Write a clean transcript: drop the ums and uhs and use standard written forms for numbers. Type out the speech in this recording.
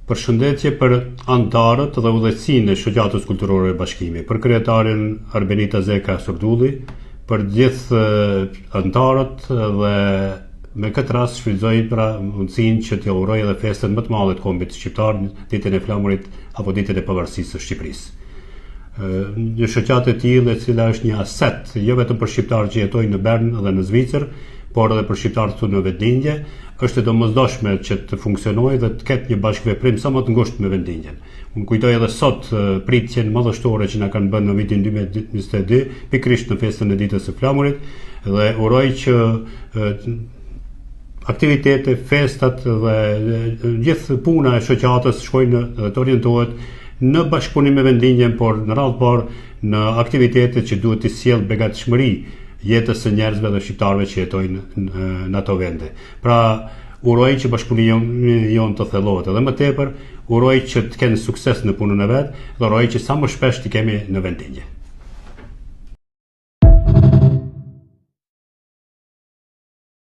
Përshëndetje për anëtarët dhe udhëheqësinë e Shoqatës Kulturore e Bashkimit, për kryetarin Arbenita Zeka Sordulli, për gjithë anëtarët dhe me këtë rast shfrytëzoj mundësinë që t'ja uroj edhe festën më të madhe të kombit shqiptar, ditën e flamurit apo ditën e pavarësisë së Shqipërisë. Një shoqatë e tillë e cila është një aset jo vetëm për shqiptarët që jetojnë në Bern dhe në Zvicër, por edhe për shqiptarët këtu në Vendingje, është e domosdoshme që të funksionojë dhe të ketë një bashkëveprim sa më të ngushtë me Vendingjen. Unë kujtoj edhe sot pritjen madhështore që na kanë bënë në vitin 2022, pikërisht në festën e ditës së flamurit, dhe uroj që aktivitete, festat dhe gjithë puna e shoqatës shkojnë dhe të orientohet në bashkëpunim me Vendingjen, por në radhë parë në aktivitete që duhet të sjellë begatshmëri jetës së njerëzve dhe shqiptarëve që jetojnë në ato vende. Pra, uroj që bashkëpunimi jon të thellohet edhe më tepër, uroj që të kenë sukses në punën e vet, dhe uroj që sa më shpesh të kemi në Vendingje.